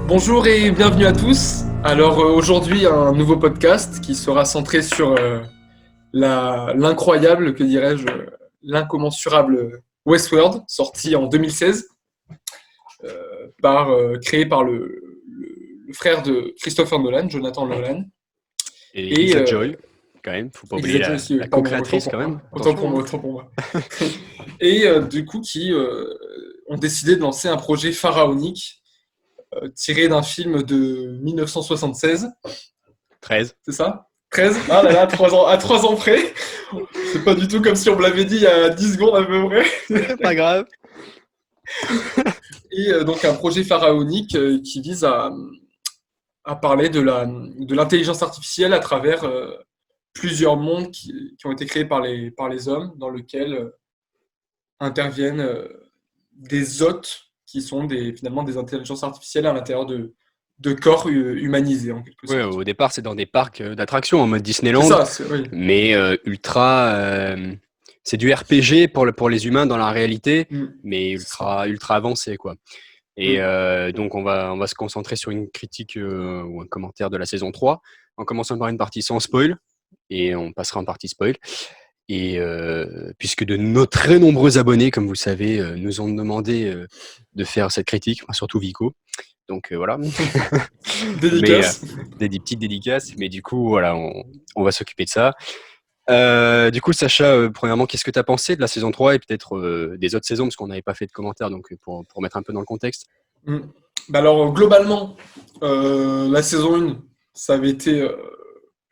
Bonjour et bienvenue à tous. Alors aujourd'hui un nouveau podcast qui sera centré sur l'incroyable, que dirais-je, l'incommensurable Westworld, sorti en 2016, créé par le frère de Christopher Nolan, Jonathan Nolan. Et Et Lisa Joy, quand même, faut pas oublier Lisa Joy la, aussi, la pardon, autant co-créatrice pour quand moi, même. Attention, hein. autant pour moi. Et du coup qui ont décidé de lancer un projet pharaonique tiré d'un film de 1976. 13. C'est ça? 13? Ah là là, à 3 ans près. C'est pas du tout comme si on me l'avait dit il y a 10 secondes à peu près. Pas grave. Et donc un projet pharaonique qui vise à parler de l'intelligence artificielle à travers plusieurs mondes qui ont été créés par les hommes, dans lesquels interviennent des hôtes qui sont finalement des intelligences artificielles à l'intérieur de corps humanisés en quelque Ouais, sorte. au départ, c'est dans des parcs d'attractions en mode C'est Disneyland, ça, oui. mais ultra. C'est du RPG pour les humains dans la réalité, mais C'est ça. ultra avancé, quoi. Et Mm. donc, on va se concentrer sur une critique ou un commentaire de la saison 3, en commençant par une partie sans spoil, et on passera en partie spoil. Et puisque de très nombreux abonnés, comme vous le savez, nous ont demandé de faire cette critique, enfin, surtout Vico. Donc voilà. Mais Dédicace. des petites dédicaces. Mais du coup, voilà, on va s'occuper de ça. Du coup, Sacha, premièrement, qu'est-ce que tu as pensé de la saison 3 et peut-être des autres saisons, parce qu'on n'avait pas fait de commentaires, donc pour mettre un peu dans le contexte. Mm. Bah alors, globalement, la saison 1, ça avait été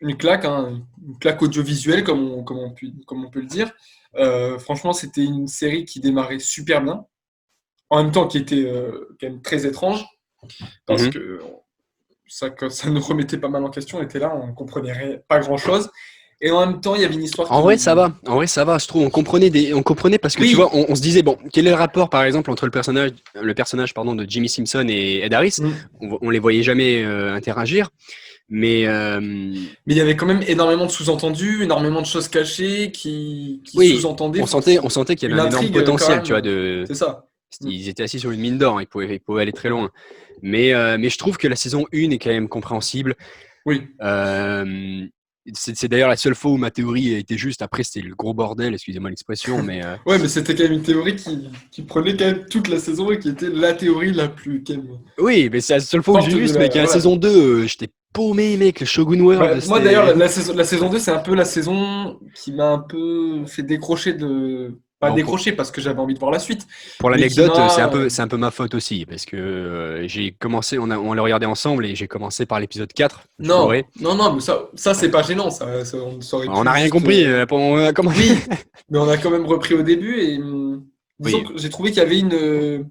une claque, hein, une claque audiovisuelle, comme on peut le dire. Franchement, c'était une série qui démarrait super bien, en même temps qui était quand même très étrange, parce Mhm. que ça nous remettait pas mal en question. On était là, on comprenait pas grand-chose. Et en même temps, il y avait une histoire En qui vrai, ça nous... va. En vrai, ça va. Je trouve, on comprenait parce que tu vois, Oui. on se disait bon, quel est le rapport, par exemple, entre le personnage, pardon, de Jimmy Simpson et Ed Harris. Mm. On les voyait jamais interagir, mais Mais il y avait quand même énormément de sous-entendus, énormément de choses cachées qui oui, sous-entendaient on sentait qu'il y une avait un énorme intrigue quand potentiel, même. tu vois. De, C'est ça. Mm. ils étaient assis sur une mine d'or, ils pouvaient aller très loin. Mais je trouve que la saison 1 est quand même compréhensible. Oui. Euh, c'est d'ailleurs la seule fois où ma théorie a été juste. Après, c'était le gros bordel, excusez-moi l'expression, mais Ouais, mais c'était quand même une théorie qui prenait quand même toute la saison et qui était la théorie la plus quand même oui, mais c'est la seule fois où j'ai forte vu, de ce mec. la. À la Voilà. saison 2, j'étais paumé, mec. Le Shogun World, Bah, moi d'ailleurs, c'était. la saison 2, c'est un peu la saison qui m'a un peu fait décrocher de. Pas Bon, décrocher parce que j'avais envie de voir la suite, pour mais qui l'anecdote, c'est un m'a. peu, c'est un peu ma faute aussi, parce que j'ai commencé, on l'a regardé ensemble et j'ai commencé par l'épisode 4, je Non, bourré. non, non, mais ça c'est pas gênant, ça aurait On pu n'a rien juste. compris. Comment... Oui, mais on a quand même repris au début et disons Oui, que j'ai trouvé qu'il y avait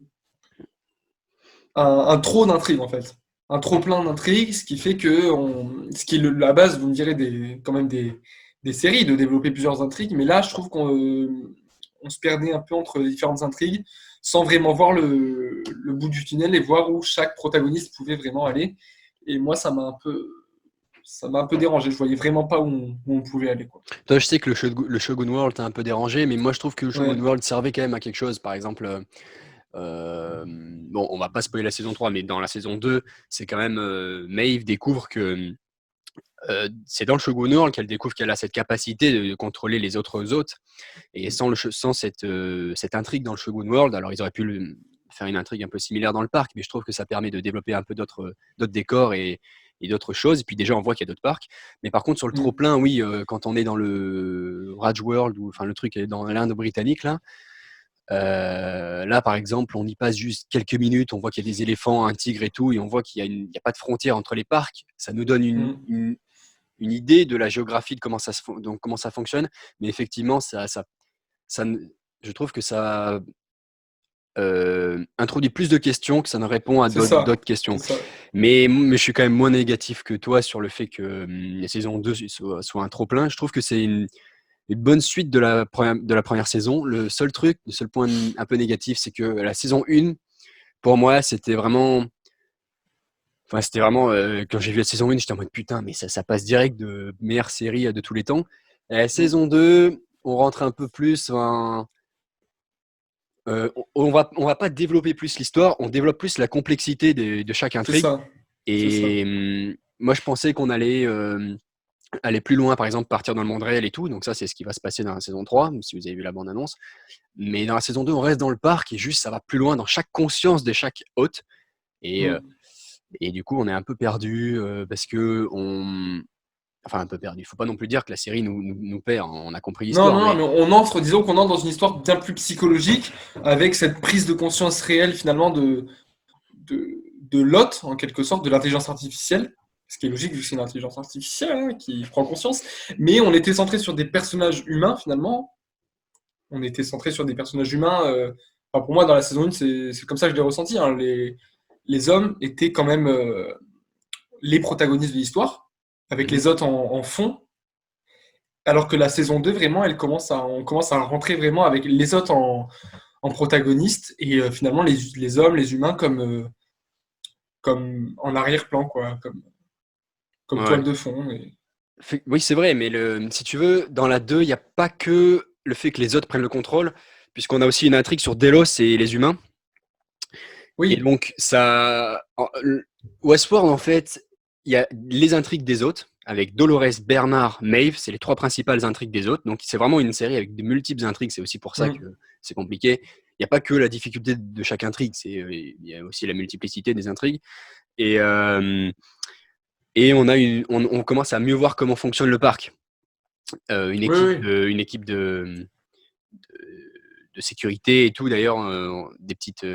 un trop d'intrigue en fait. Un trop plein d'intrigues, ce qui fait que ce qui est la base, vous me direz, quand même des séries, de développer plusieurs intrigues, mais là je trouve qu'on se perdait un peu entre les différentes intrigues sans vraiment voir le bout du tunnel et voir où chaque protagoniste pouvait vraiment aller. Et moi ça m'a un peu dérangé, je voyais vraiment pas où on pouvait aller, quoi. toi, je sais que le Shogun World t'a un peu dérangé, mais moi, je trouve que le Shogun Ouais. World servait quand même à quelque chose. Par exemple, bon, on va pas spoiler la saison 3, mais dans la saison 2, c'est quand même Maeve découvre que c'est dans le Shogun World qu'elle découvre qu'elle a cette capacité de contrôler les autres hôtes. Et sans cette intrigue dans le Shogun World, alors ils auraient pu faire une intrigue un peu similaire dans le parc, mais je trouve que ça permet de développer un peu d'autres décors et d'autres choses. Et puis déjà, on voit qu'il y a d'autres parcs. Mais par contre, sur le Mm. trop-plein, oui, quand on est dans le Raj World, ou enfin le truc est dans l'Inde britannique, là, par exemple, on y passe juste quelques minutes, on voit qu'il y a des éléphants, un tigre et tout, et on voit qu'il n'y a pas de frontière entre les parcs. Ça nous donne Mm. une idée de la géographie, de donc comment ça fonctionne. Mais effectivement, ça, je trouve que ça introduit plus de questions que ça ne répond à C'est d'autres ça, questions. c'est ça. Mais je suis quand même moins négatif que toi sur le fait que la saison 2 soit un trop-plein. Je trouve que c'est une bonne suite de la première saison. Le seul point un peu négatif, c'est que la saison 1, pour moi, c'était vraiment. Enfin, c'était vraiment. Quand j'ai vu la saison 1, j'étais en mode putain, mais ça passe direct de meilleure série de tous les temps. Et la Mm. saison 2, on rentre un peu plus. Enfin, On va pas développer plus l'histoire, on développe plus la complexité de chaque C'est intrigue. ça, c'est ça. Et moi, je pensais qu'on allait aller plus loin, par exemple, partir dans le monde réel et tout. Donc ça, c'est ce qui va se passer dans la saison 3, si vous avez vu la bande-annonce. Mais dans la saison 2, on reste dans le parc et juste, ça va plus loin dans chaque conscience de chaque hôte. Et, euh, Mm. et du coup, on est un peu perdu parce que Enfin, un peu perdu. Il faut pas non plus dire que la série nous perd. On a compris Non, l'histoire, non, mais mais disons qu'on entre dans une histoire bien plus psychologique, avec cette prise de conscience réelle finalement de Lot, en quelque sorte, de l'intelligence artificielle, ce qui est logique vu que c'est une intelligence artificielle hein, qui prend conscience, mais on était centré sur des personnages humains finalement, on était centré sur des personnages humains, enfin, pour moi dans la saison 1, c'est comme ça que je l'ai ressenti, hein, les hommes étaient quand même les protagonistes de l'histoire, avec mhm. les autres en fond, alors que la saison 2, vraiment, on commence à rentrer vraiment avec les autres en protagonistes et finalement les hommes, les humains comme en arrière-plan, quoi, comme Ouais. toile de fond. Et... Oui, c'est vrai, mais si tu veux, dans la 2, il n'y a pas que le fait que les autres prennent le contrôle, puisqu'on a aussi une intrigue sur Delos et les humains. Et Oui, donc, Westworld, en fait, il y a les intrigues des autres, avec Dolores, Bernard, Maeve, c'est les trois principales intrigues des autres. Donc, c'est vraiment une série avec de multiples intrigues, c'est aussi pour ça que mm, c'est compliqué. Il n'y a pas que la difficulté de chaque intrigue, il y a aussi la multiplicité des intrigues. Et, on commence à mieux voir comment fonctionne le parc. oui, oui. Une équipe de sécurité et tout, d'ailleurs, des petites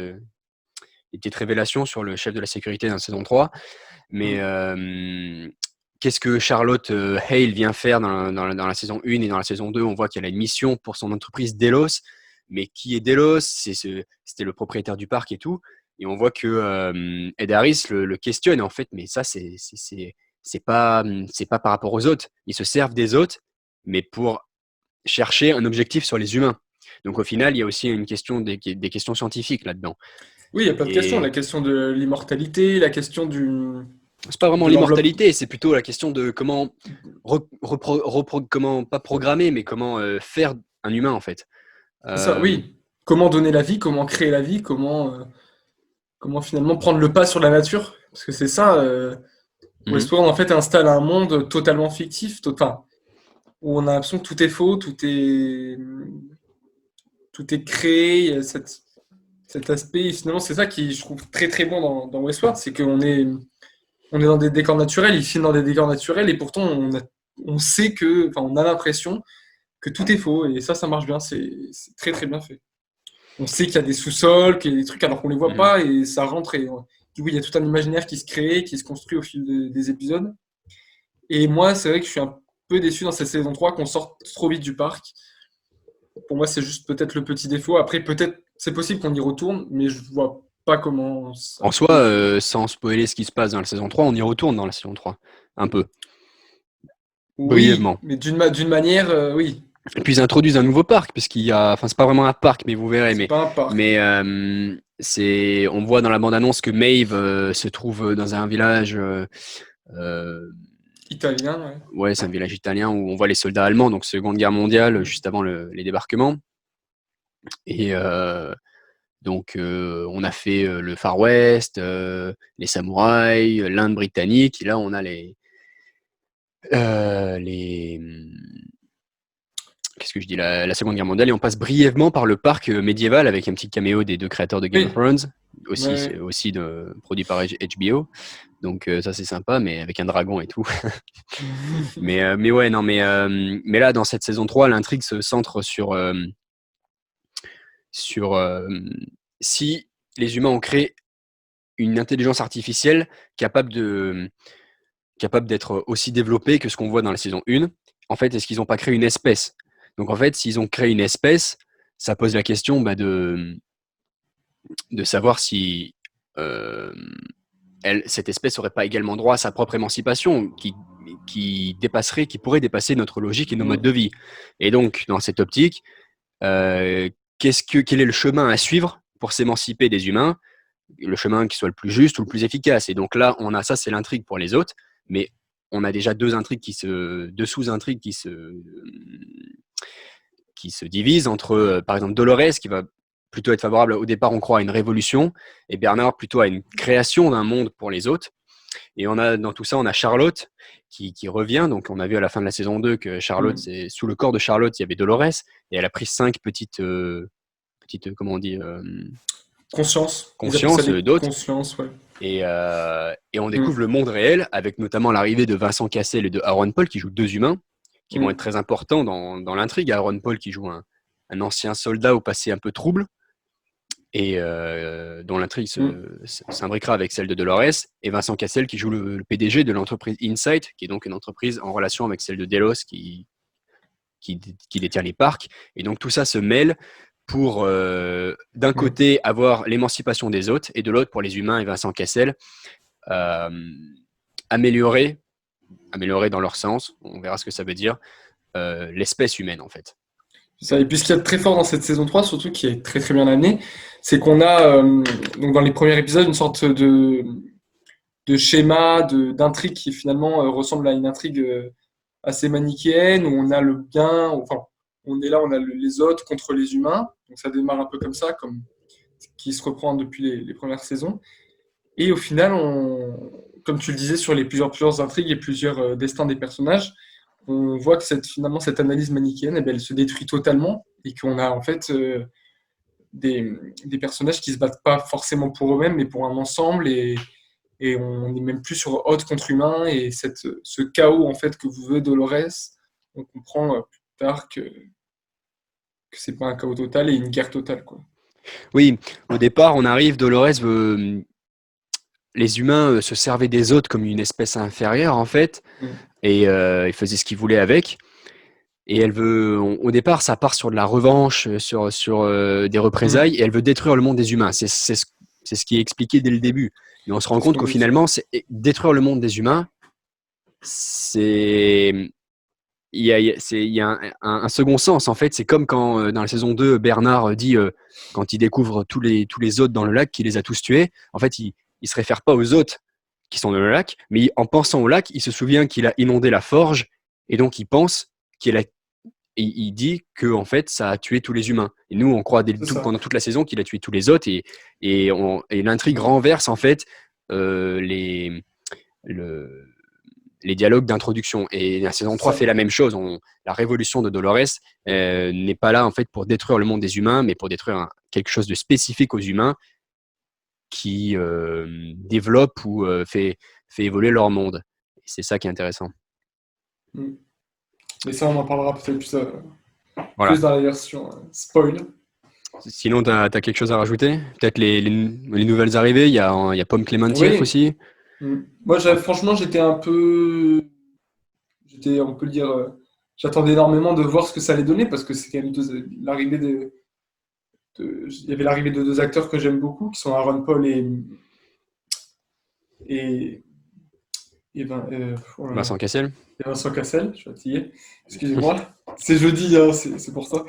révélations sur le chef de la sécurité dans la saison 3. Mais Mm. qu'est-ce que Charlotte Hale vient faire dans la saison 1 et dans la saison 2? On voit qu'elle a une mission pour son entreprise Delos. Mais qui est Delos? C'était le propriétaire du parc et tout. Et on voit que Ed Harris le questionne en fait, mais ça, c'est pas par rapport aux autres. Ils se servent des autres, mais pour chercher un objectif sur les humains. Donc au final, il y a aussi une question des questions scientifiques là-dedans. Oui, il y a plein de questions. La Et question de l'immortalité, la question c'est pas vraiment de l'enveloppe. l'immortalité, c'est plutôt la question de comment, comment pas programmer, mais comment faire un humain en fait. C'est ça, Euh, oui. Comment donner la vie, comment créer la vie, comment finalement prendre le pas sur la nature. Parce que c'est ça, mhm, Westworld en fait installe un monde totalement fictif, enfin, où on a l'impression que tout est faux, tout est créé, il y a cet aspect. Et finalement, c'est ça qui, je trouve, très très bon dans Westworld, c'est on est dans des décors naturels, ils filment dans des décors naturels, et pourtant on sait que, enfin, on a l'impression que tout est faux, et ça marche bien, c'est très très bien fait. On sait qu'il y a des sous-sols, qu'il y a des trucs alors qu'on les voit mhm. pas, et ça rentre, et du coup, il y a tout un imaginaire qui se crée, qui se construit au fil des épisodes. Et moi, c'est vrai que je suis un peu déçu dans cette saison 3 qu'on sorte trop vite du parc. Pour moi, c'est juste peut-être le petit défaut. Après, peut-être, c'est possible qu'on y retourne, mais je vois pas comment ça En soi, peut. sans spoiler ce qui se passe dans la saison 3, on y retourne dans la saison 3 un peu, Oui, brièvement. mais d'une manière, oui, Et puis ils introduisent un nouveau parc, puisqu'il y a, enfin c'est pas vraiment un parc, mais vous verrez, c'est pas un parc. on voit dans la bande-annonce que Maeve se trouve dans un village. Euh, Italien, ouais. Ouais, c'est un village italien où on voit les soldats allemands, donc Seconde Guerre mondiale, juste avant les débarquements. Et donc, on a fait le Far West, les samouraïs, l'Inde britannique. Et là, on a les qu'est-ce que je dis, la Seconde Guerre mondiale. Et on passe brièvement par le parc médiéval avec un petit caméo des deux créateurs de Game of Oui, Thrones, ouais. aussi produit par HBO. Donc, ça, c'est sympa, mais avec un dragon et tout. Mais ouais, non, mais là, dans cette saison 3, l'intrigue se centre sur si les humains ont créé une intelligence artificielle capable capable d'être aussi développée que ce qu'on voit dans la saison 1. En fait, est-ce qu'ils n'ont pas créé une espèce? Donc, en fait, s'ils ont créé une espèce, ça pose la question de savoir si euh, cette espèce n'aurait pas également droit à sa propre émancipation, qui pourrait dépasser notre logique et nos modes de Mm. vie. Et donc, dans cette optique, euh, quel est le chemin à suivre pour s'émanciper des humains, le chemin qui soit le plus juste ou le plus efficace. Et donc là, on a ça, c'est l'intrigue pour les autres, mais on a déjà deux sous-intrigues qui se divisent entre, par exemple, Dolores qui va plutôt être favorable, au départ, on croit à une révolution, et Bernard plutôt à une création d'un monde pour les autres. Et dans tout ça, on a Charlotte qui revient. Donc, on a vu à la fin de la saison 2 que Charlotte, sous le corps de Charlotte, il y avait Dolores, et elle a pris 5 petites comment on dit, Conscience. Ils appellent ça consciences les d'autres. consciences, ouais. Et on découvre le monde réel, avec notamment l'arrivée de Vincent Cassel et de Aaron Paul, qui jouent 2 humains, qui vont être très importants dans l'intrigue. Aaron Paul, qui joue un ancien soldat au passé un peu trouble, et dont l'intrigue s'imbriquera avec celle de Dolores, et Vincent Cassel, qui joue le PDG de l'entreprise Insight, qui est donc une entreprise en relation avec celle de Delos, qui détient les parcs. Et donc tout ça se mêle pour, d'un côté, avoir l'émancipation des autres, et de l'autre, pour les humains et Vincent Cassel, améliorer dans leur sens, on verra ce que ça veut dire, l'espèce humaine, en fait. Ça. Et puis ce qu'il y a de très fort dans cette saison 3, surtout qui est très très bien amené, c'est qu'on a donc dans les premiers épisodes une sorte de schéma, d'intrigue qui finalement ressemble à une intrigue assez manichéenne, où on a le bien, enfin on est là, on a les autres contre les humains, donc ça démarre un peu comme ça, comme qui se reprend depuis les premières saisons. Et au final, comme tu le disais, sur les plusieurs intrigues et plusieurs destins des personnages, on voit que finalement cette analyse manichéenne, eh bien, elle se détruit totalement et qu'on a en fait des personnages qui se battent pas forcément pour eux-mêmes, mais pour un ensemble, et on n'est même plus sur Hôte contre humain, et ce chaos en fait que vous veut Dolores, on comprend plus tard que c'est pas un chaos total et une guerre totale, quoi. Oui, au départ, on arrive, Dolores veut. Les humains se servaient des autres comme une espèce inférieure, en fait, et ils faisaient ce qu'ils voulaient avec. Et elle veut, au départ, ça part sur de la revanche, sur des représailles, et elle veut détruire le monde des humains. C'est ce qui est expliqué dès le début. Mais on se rend compte qu'au finalement, détruire le monde des humains, il y a un second sens, en fait. C'est comme quand, dans la saison 2, Bernard dit, quand il découvre tous les hôtes dans le lac, qu'il les a tous tués, en fait, il se réfère pas aux hôtes qui sont dans le lac, mais en pensant au lac, il se souvient qu'il a inondé la forge, et donc il pense il dit que en fait ça a tué tous les humains. Et nous, on croit pendant toute la saison qu'il a tué tous les autres, et l'intrigue renverse en fait les dialogues d'introduction. Et la saison 3 fait la même chose. La révolution de Dolores n'est pas là en fait pour détruire le monde des humains, mais pour détruire quelque chose de spécifique aux humains qui développe ou fait évoluer leur monde. Et c'est ça qui est intéressant. Mais ça, on en parlera peut-être plus, Voilà. plus dans la version spoil. Sinon, tu as quelque chose à rajouter? Peut-être les nouvelles arrivées, il y a Pomme Clémentieff aussi. Moi, franchement, on peut le dire, j'attendais énormément de voir ce que ça allait donner, parce que c'est quand même l'arrivée il y avait l'arrivée de 2 acteurs que j'aime beaucoup, qui sont Aaron Paul et Vincent Cassel. Et Vincent Cassel, je suis fatigué. Excusez-moi. C'est jeudi, hein, c'est pour ça.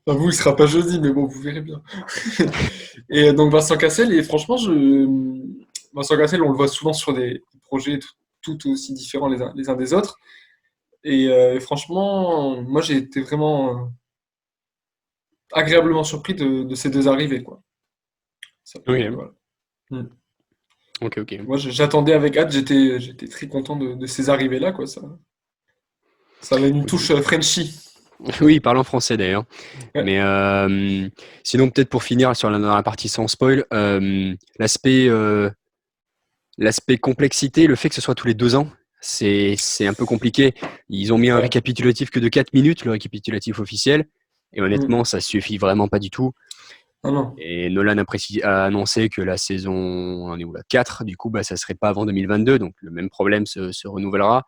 Enfin, vous, il sera pas jeudi, mais bon, vous verrez bien. Et donc Vincent Cassel, et franchement, Vincent Cassel, on le voit souvent sur des projets tout aussi différents les uns des autres. Et franchement, moi, j'ai été vraiment agréablement surpris de ces 2 arrivées, quoi. Ok. Voilà. Ok. Moi, j'attendais avec hâte, j'étais très content de ces arrivées-là, quoi. Ça avait une touche Frenchy. Oui, il parle en français d'ailleurs. Ouais. Mais sinon, peut-être pour finir dans la partie sans spoil, l'aspect complexité, le fait que ce soit tous les 2 ans, c'est un peu compliqué. Ils ont mis un récapitulatif que de 4 minutes, le récapitulatif officiel, et honnêtement, ça suffit vraiment pas du tout. Non. Et Nolan a annoncé que la saison, on est où, la 4, du coup, ça serait pas avant 2022, donc le même problème se renouvellera.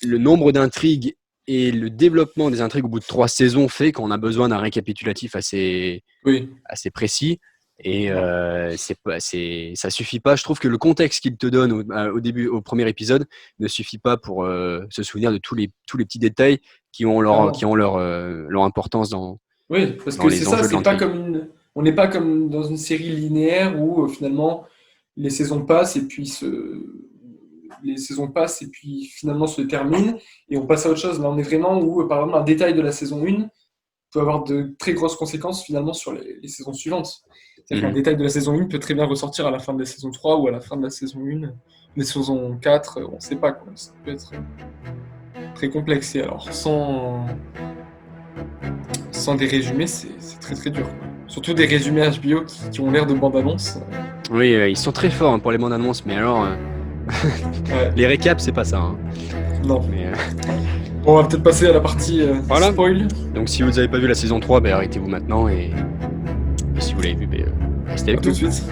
Le nombre d'intrigues et le développement des intrigues au bout de 3 saisons fait qu'on a besoin d'un récapitulatif assez précis. Et ça suffit pas. Je trouve que le contexte qu'il te donne au début, au premier épisode, ne suffit pas pour se souvenir de tous les petits détails qui ont leur importance dans. Oui, parce que c'est ça, c'est pas comme on n'est pas comme dans une série linéaire où finalement les saisons passent et puis finalement se terminent et on passe à autre chose. Là, on est vraiment où, par exemple, un détail de la saison 1 peut avoir de très grosses conséquences finalement sur les saisons suivantes. C'est-à-dire qu'un Mhm. détail de la saison 1 peut très bien ressortir à la fin de la saison 3 ou à la fin de la saison 1, la saison 4, on ne sait pas. Quoi. Ça peut être très complexe. Et alors, sans des résumés, c'est très très dur. Quoi. Surtout des résumés HBO qui ont l'air de bande-annonce. Oui, ils sont très forts pour les bandes annonces, mais alors, Ouais, les récaps, c'est pas ça. Hein. non. Mais, Bon, on va peut-être passer à la partie Voilà. spoil. donc, si vous n'avez pas vu la saison 3, arrêtez-vous maintenant. Et si vous l'avez vu, restez À avec tout nous. de suite.